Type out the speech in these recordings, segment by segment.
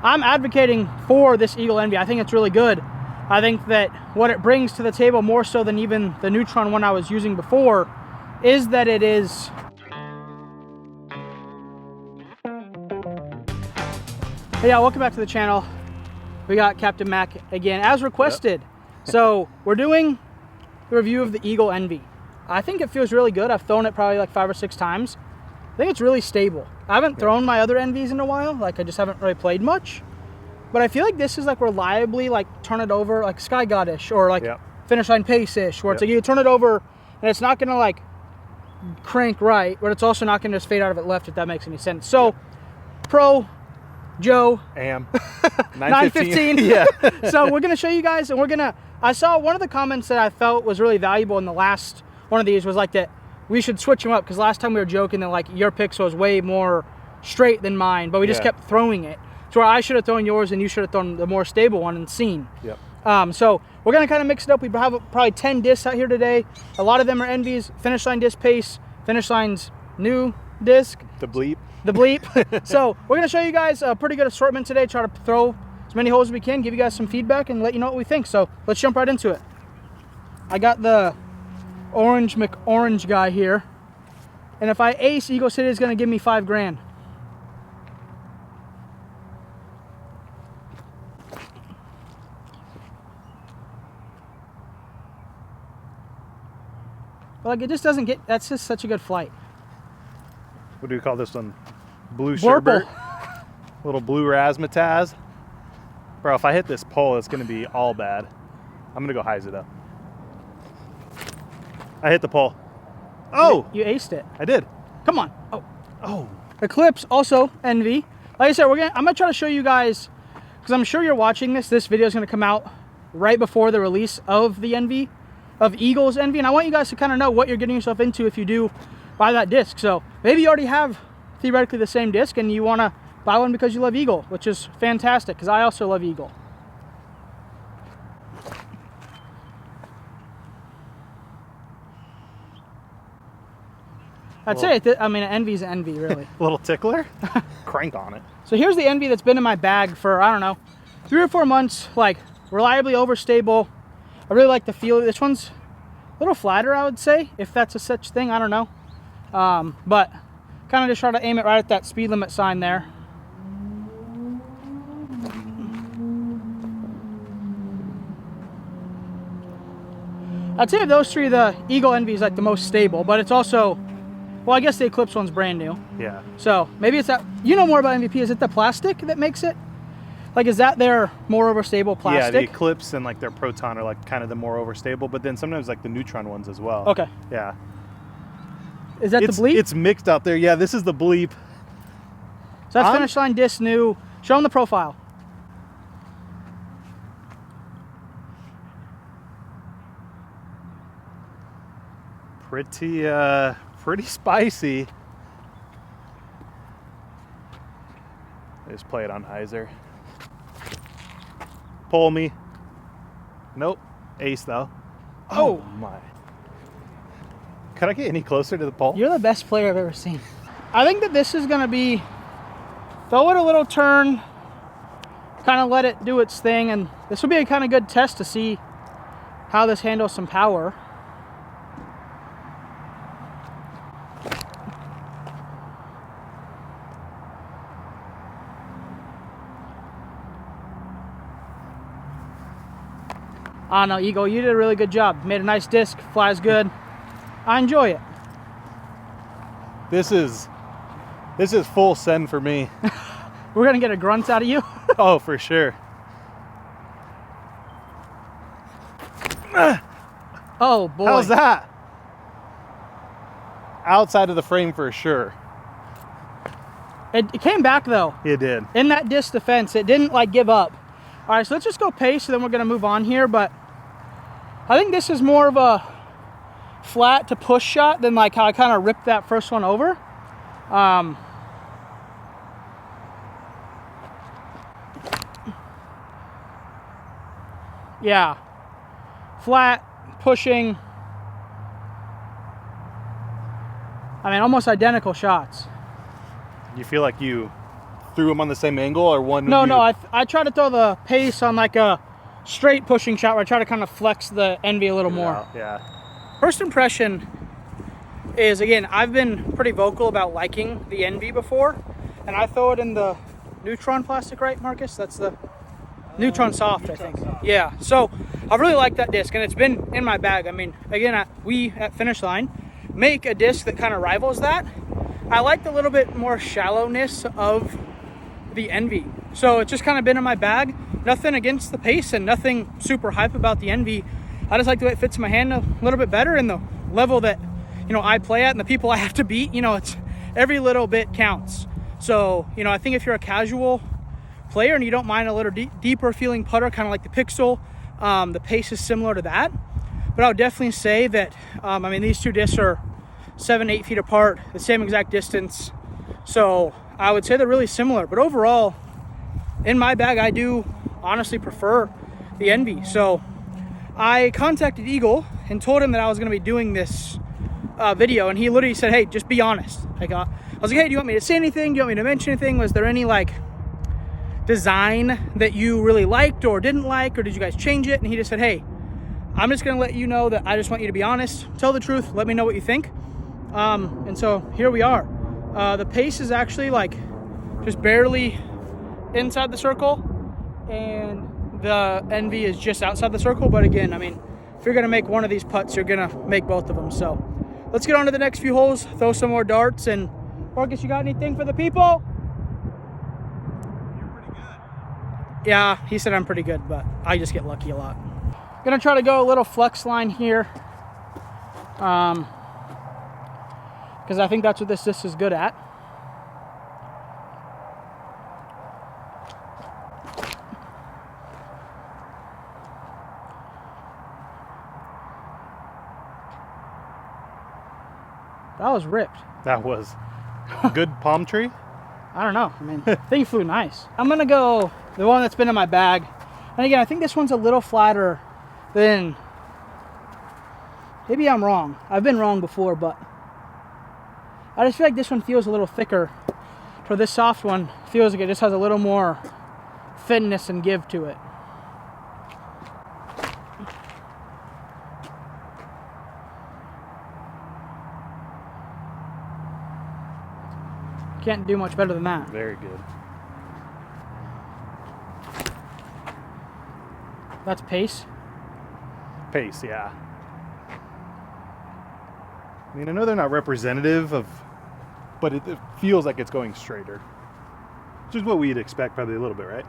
I'm advocating for this Eagle Envy. I think it's really good. I think that what it brings to the table, more so than even the Neutron one I was using before, is that it is... Hey, y'all, welcome back to the channel. We got Captain Mac again, as requested. Yep. So we're doing the review of the Eagle Envy. I think it feels really good. I've thrown it probably like 5 or 6 times. I think it's really stable. I haven't thrown my other Envies in a while. Like, I just haven't really played much. But I feel like this is like reliably like turn it over like Sky God-ish or like Finish Line Pace-ish, where it's like you turn it over and it's not gonna like crank right, but it's also not gonna just fade out of it left, if that makes any sense. So Pro Joe AM 915. Yeah. So we're gonna show you guys, and I saw one of the comments that I felt was really valuable in the last one of these was like that we should switch them up, because last time we were joking that like your pixel was way more straight than mine, but we just kept throwing it. So I should have thrown yours and you should have thrown the more stable one and seen. Yep. So we're gonna kind of mix it up. We have probably 10 discs out here today. A lot of them are Envies, Finish Line Disc Pace, Finish Line's new disc. The bleep. The bleep. So we're gonna show you guys a pretty good assortment today. Try to throw as many holes as we can, give you guys some feedback, and let you know what we think. So let's jump right into it. I got the Orange McOrange guy here, and if I ace, Eagle City is gonna give me 5 grand. But like, it just doesn't get, that's just such a good flight. What do we call this one? Blue Blurple. sherbet. Little blue razzmatazz. Bro, if I hit this pole, it's gonna be all bad. I'm gonna go highs it up. I hit the pole. Oh! You aced it. I did. Come on. Oh. Eclipse, also Envy. Like I said, I'm gonna try to show you guys, because I'm sure you're watching this. This video is gonna come out right before the release of the Envy, of Eagle's Envy, and I want you guys to kind of know what you're getting yourself into if you do buy that disc. So maybe you already have theoretically the same disc and you want to buy one because you love Eagle, which is fantastic, because I also love Eagle. I'd say, I mean, an Envy's an Envy, really. Little tickler? Crank on it. So here's the Envy that's been in my bag for, I don't know, 3 or 4 months, like reliably overstable. I really like the feel. This one's a little flatter, I would say, if that's a such thing. I don't know. But kind of just try to aim it right at that speed limit sign there. I'd say of those three, the Eagle Envy is like the most stable, but it's also, well, I guess the Eclipse one's brand new. Yeah. So maybe it's that, you know more about MVP. Is it the plastic that makes it? Like, is that their more overstable plastic? Yeah, the Eclipse and like their Proton are like kind of the more overstable, but then sometimes like the Neutron ones as well. Okay. Yeah. Is that the bleep? It's mixed out there. Yeah, this is the bleep. So that's Finish Line Disc new. Show them the profile. Pretty spicy. I just play it on hyzer. Pull me. Nope. Ace though. Oh my. Could I get any closer to the pole? You're the best player I've ever seen. I think that this is gonna be, throw it a little turn, kind of let it do its thing, and this will be a kind of good test to see how this handles some power. I don't know, Eagle, you did a really good job. Made a nice disc, flies good. I enjoy it. This is full send for me. We're gonna get a grunt out of you. Oh, for sure. Oh boy. How's that? Outside of the frame for sure. It came back though. It did. In that disc defense, it didn't like give up. All right, so let's just go pace, and then we're gonna move on here. But I think this is more of a flat to push shot than like how I kind of ripped that first one over. Yeah, flat, pushing. I mean, almost identical shots. You feel like you threw them on the same angle, or one? No, I try to throw the pace on like a straight pushing shot where I try to kind of flex the Envy a little more. Yeah. First impression is, again, I've been pretty vocal about liking the Envy before, and I throw it in the Neutron plastic, right, Marcus? That's the Neutron Soft, I think. Yeah, so I really like that disc, and it's been in my bag. I mean, again, we at Finish Line make a disc that kind of rivals that. I like the little bit more shallowness of the Envy, so it's just kind of been in my bag. Nothing against the pace and nothing super hype about the Envy. I just like the way it fits my hand a little bit better, and the level that, you know, I play at and the people I have to beat, you know, it's every little bit counts. So, you know, I think if you're a casual player and you don't mind a little deeper feeling putter, kind of like the Pixel, the pace is similar to that. But I would definitely say that, I mean, these two discs are 7-8 feet apart, the same exact distance. So I would say they're really similar. But overall, in my bag, I do honestly prefer the Envy. So I contacted Eagle and told him that I was going to be doing this video, and he literally said, hey, just be honest. I was like, hey, do you want me to say anything? Do you want me to mention anything? Was there any like design that you really liked or didn't like, or did you guys change it? And he just said, hey, I'm just going to let you know that I just want you to be honest, tell the truth, let me know what you think. And so here we are. The pace is actually like just barely inside the circle, and the Envy is just outside the circle. But again, I mean, if you're going to make one of these putts, you're going to make both of them. So let's get on to the next few holes, throw some more darts. And Marcus, you got anything for the people? You're pretty good. Yeah, he said I'm pretty good, but I just get lucky a lot. Gonna try to go a little flex line here, because I think that's what this disc is good at. That was ripped. That was good palm tree. I don't know. I mean, thing flew nice. I'm gonna go the one that's been in my bag. And again, I think this one's a little flatter than, maybe I'm wrong. I've been wrong before, but I just feel like this one feels a little thicker. For this soft one, feels like it just has a little more thinness and give to it. Can't do much better than that. Very good. That's pace. Pace, yeah. I mean, I know they're not representative of, but it feels like it's going straighter. Which is what we'd expect, probably a little bit, right?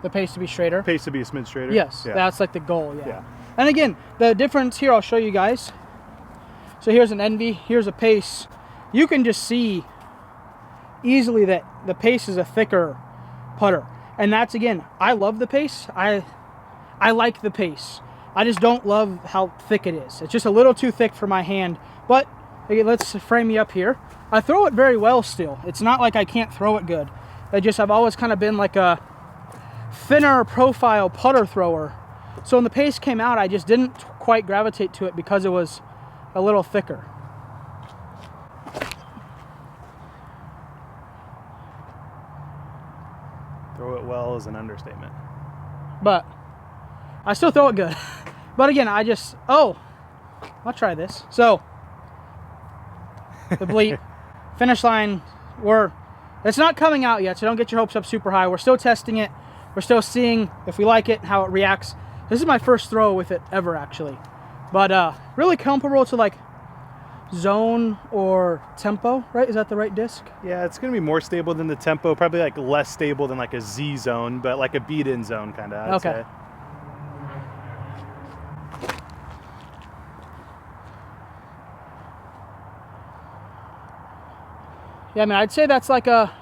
The pace to be straighter? Pace to be a smidge straighter? Yes, Yeah. that's like the goal, yeah. Yeah. And again, the difference here, I'll show you guys. So here's an Envy, here's a pace. You can just see easily that the pace is a thicker putter. And that's, again, I love the pace. I like the pace. I just don't love how thick it is. It's just a little too thick for my hand. But again, let's frame me up here. I throw it very well still. It's not like I can't throw it good. I've always kind of been like a thinner profile putter thrower. So when the pace came out, I just didn't quite gravitate to it because it was a little thicker. Throw it well is an understatement. But I still throw it good. But again, I'll try this. So the bleep, Finish Line, it's not coming out yet, so don't get your hopes up super high. We're still testing it. We're still seeing if we like it, how it reacts. This is my first throw with it ever, actually. But really comparable to like Zone or Tempo, right? Is that the right disc? Yeah, it's going to be more stable than the Tempo, probably like less stable than like a Z Zone, but like a beat-in zone kind of, I'd say. Yeah, I mean, I'd say that's like a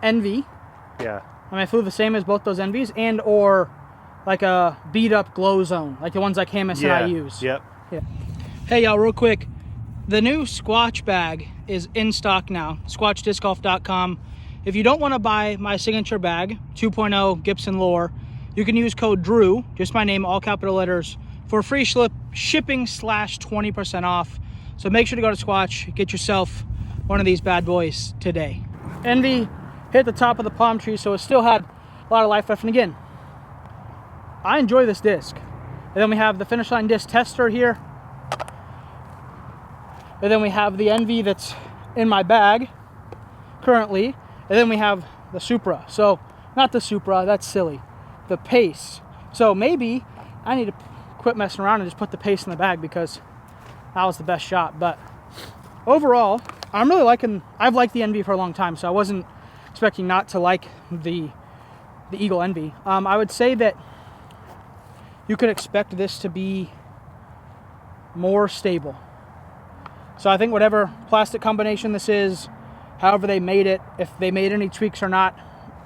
Envy. Yeah. I mean, I flew the same as both those Envies, and or like a beat-up glow zone, like the ones like Camus and I use. Yep. Yeah. Hey, y'all, real quick. The new Squatch bag is in stock now, squatchdiscgolf.com. If you don't want to buy my signature bag, 2.0 Gibson Lure, you can use code DREW, just my name, all capital letters, for free shipping / 20% off. So make sure to go to Squatch, get yourself one of these bad boys today. Envy hit the top of the palm tree, so it still had a lot of life left. And again, I enjoy this disc. And then we have the finish line disc tester here. And then we have the Envy that's in my bag currently. And then we have the Supra. So, not the Supra, that's silly. The Pace. So maybe I need to quit messing around and just put the Pace in the bag because that was the best shot. But overall, I'm really liking, I've liked the Envy for a long time, so I wasn't expecting not to like the Eagle Envy. I would say that you could expect this to be more stable. So I think whatever plastic combination this is, however they made it, if they made any tweaks or not,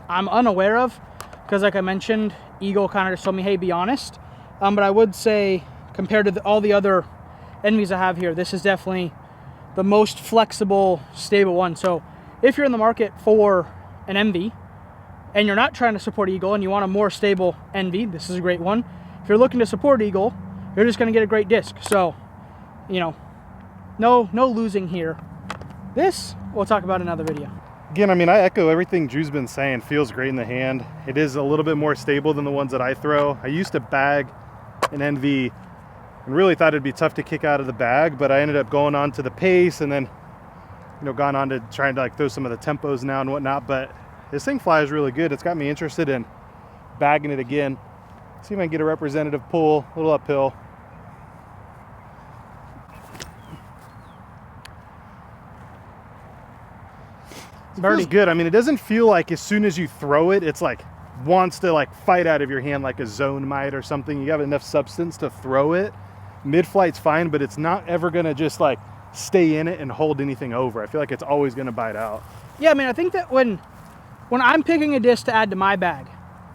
I'm unaware of, because like I mentioned, Eagle kind of just told me, hey, be honest. But I would say, compared to all the other Envies I have here, this is definitely the most flexible, stable one. So if you're in the market for an Envy, and you're not trying to support Eagle, and you want a more stable Envy, this is a great one. If you're looking to support Eagle, you're just going to get a great disc. So, you know, no losing here. This, we'll talk about in another video. Again, I mean, I echo everything Drew's been saying. Feels great in the hand. It is a little bit more stable than the ones that I throw. I used to bag an Envy and really thought it'd be tough to kick out of the bag, but I ended up going on to the Pace and then, you know, gone on to trying to like throw some of the tempos now and whatnot. But this thing flies really good. It's got me interested in bagging it again. See if I can get a representative pull, a little uphill. It feels good. I mean, it doesn't feel like as soon as you throw it, it's like wants to like fight out of your hand like a zone might or something. You have enough substance to throw it. Mid-flight's fine, but it's not ever gonna just like stay in it and hold anything over. I feel like it's always gonna bite out. Yeah, I mean, I think that when I'm picking a disc to add to my bag,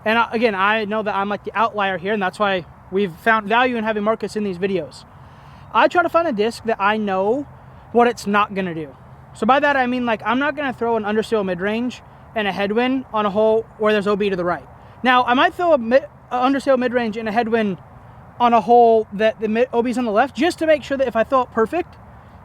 and again, I know that I'm like the outlier here, and that's why we've found value in having Marcus in these videos. I try to find a disc that I know what it's not gonna do. So by that I mean, like, I'm not gonna throw an undersail mid-range and a headwind on a hole where there's OB to the right. Now, I might throw a undersail mid-range and a headwind on a hole that the OB's on the left, just to make sure that if I throw it perfect,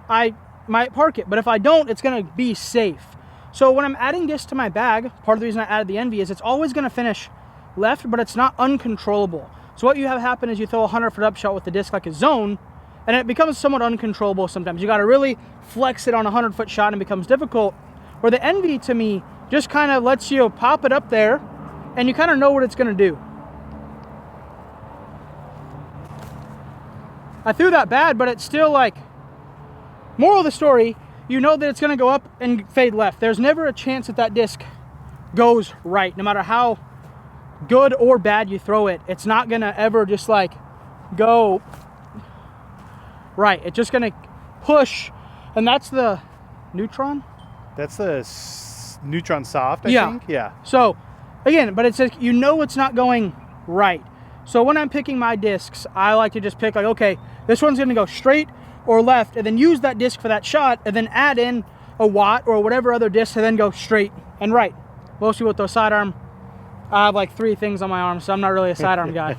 I might park it. But if I don't, it's gonna be safe. So when I'm adding discs to my bag, part of the reason I added the Envy is it's always gonna finish left, but it's not uncontrollable. So what you have happen is you throw a 100-foot upshot with the disc like a zone, and it becomes somewhat uncontrollable sometimes. You gotta really flex it on a 100-foot shot and it becomes difficult. Where the Envy, to me, just kind of lets you pop it up there, and you kind of know what it's gonna do. I threw that bad, but it's still like, moral of the story, you know that it's gonna go up and fade left. There's never a chance that that disc goes right. No matter how good or bad you throw it, it's not gonna ever just like go right. It's just gonna push, and that's the Neutron? That's the Neutron Soft, I think? Yeah. So, again, but it says, you know it's not going right. So when I'm picking my discs, I like to just pick like, okay, this one's gonna go straight or left, and then use that disc for that shot, and then add in a watt or whatever other disc to then go straight and right. Mostly with those sidearm, I have like 3 things on my arm, so I'm not really a sidearm guy.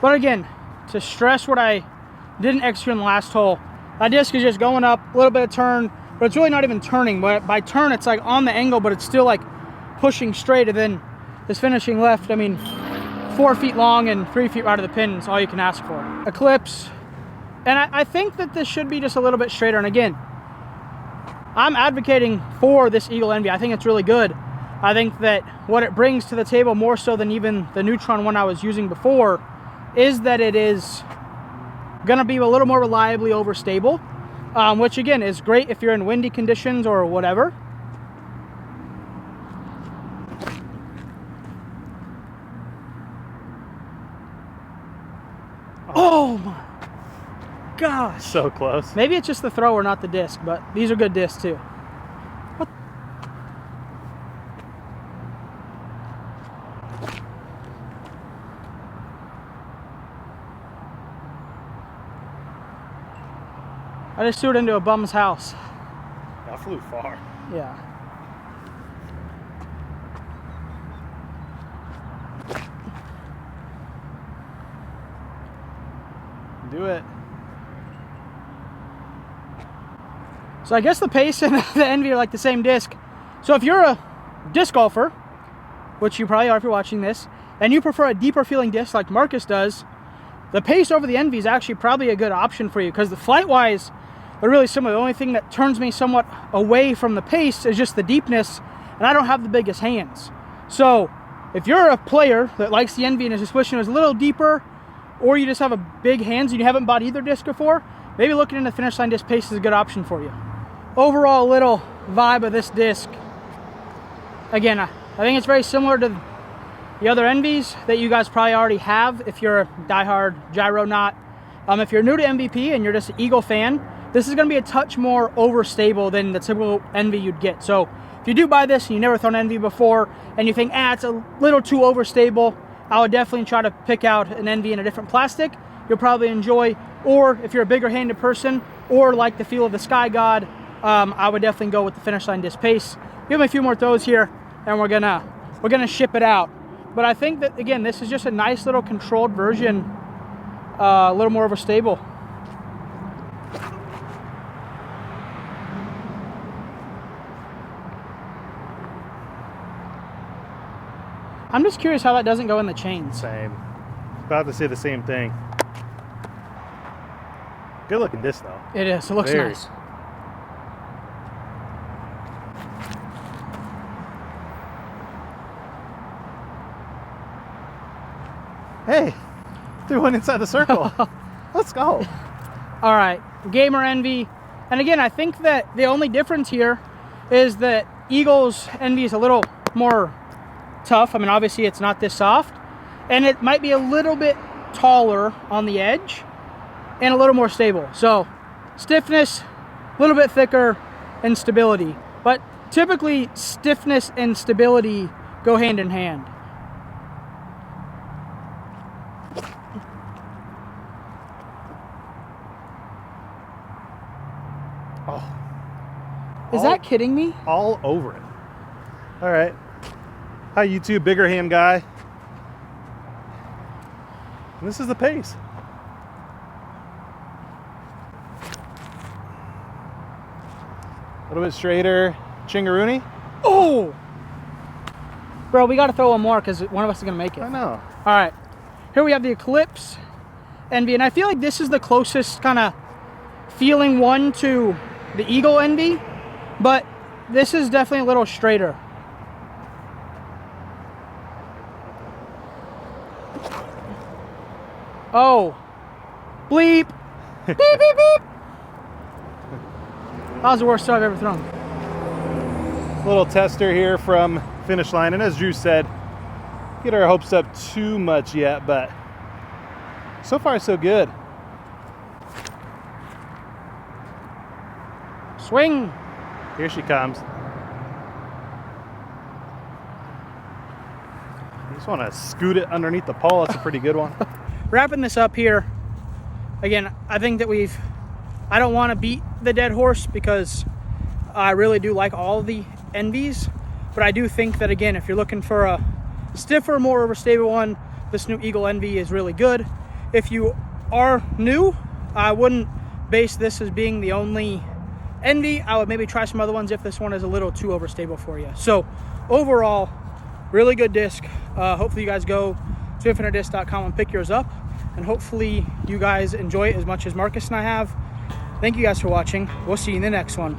But again, to stress what I didn't execute in the last hole, that disc is just going up, a little bit of turn, but it's really not even turning. But by turn, it's like on the angle, but it's still like pushing straight, and then this finishing left, I mean, 4 feet long and 3 feet right of the pin is all you can ask for. Eclipse, and I think that this should be just a little bit straighter. And again, I'm advocating for this Eagle Envy. I think it's really good. I think that what it brings to the table, more so than even the Neutron one I was using before, is that it is gonna be a little more reliably overstable, which again is great if you're in windy conditions or whatever. Oh my gosh. So close. Maybe it's just the thrower, not the disc, but these are good discs too. What? I just threw it into a bum's house. That flew far. Yeah. Do it. So I guess the Pace and the Envy are like the same disc. So if you're a disc golfer, which you probably are if you're watching this, and you prefer a deeper feeling disc like Marcus does, the Pace over the Envy is actually probably a good option for you, because the flight-wise, they're really similar. The only thing that turns me somewhat away from the Pace is just the deepness, and I don't have the biggest hands. So if you're a player that likes the Envy and is just wishing it was a little deeper, or you just have a big hands and you haven't bought either disc before, maybe looking into Finish Line Disc Pace is a good option for you. Overall little vibe of this disc, again, I think it's very similar to the other Envies that you guys probably already have if you're a diehard gyro nut. If you're new to MVP and you're just an Eagle fan, this is going to be a touch more overstable than the typical Envy you'd get. So if you do buy this and you never thrown Envy before and you think, it's a little too overstable, I would definitely try to pick out an Envy in a different plastic you'll probably enjoy. Or if you're a bigger handed person or like the feel of the Sky God, I would definitely go with the Finish Line Disc Pace. Give me a few more throws here and we're gonna ship it out. But I think that, again, this is just a nice little controlled version, a little more overstable. I'm just curious how that doesn't go in the chains. Same. About to say the same thing. Good looking disc though. It is. It looks Very. nice. Hey, threw one inside the circle. Let's go. All right, Gamer Envy. And again, I think that the only difference here is that Eagle's Envy is a little more tough. I mean, obviously it's not this soft, and it might be a little bit taller on the edge and a little more stable. So stiffness, a little bit thicker, and stability. But typically stiffness and stability go hand in hand. Oh, Is that kidding me? all over it. All right. Hi, YouTube, bigger hand guy. And this is the Pace. A little bit straighter. Chingaroony. Oh! Bro, we got to throw one more because one of us is going to make it. I know. All right. Here we have the Eclipse Envy, and I feel like this is the closest kind of feeling one to the Eagle Envy, but this is definitely a little straighter. Oh, bleep, beep, beep, beep. That was the worst throw I've ever thrown. Little tester here from Finish Line, and as Drew said, get our hopes up too much yet, but so far so good. Swing. Here she comes. You just want to scoot it underneath the pole. That's a pretty good one. Wrapping this up here, again, I think that I don't want to beat the dead horse because I really do like all of the Envies, but I do think that, again, if you're looking for a stiffer, more overstable one, this new Eagle Envy is really good. If you are new, I wouldn't base this as being the only Envy. I would maybe try some other ones if this one is a little too overstable for you. So overall, really good disc. Hopefully you guys go to infinitedisc.com and pick yours up, and hopefully you guys enjoy it as much as Marcus and I have. Thank you guys for watching. We'll see you in the next one.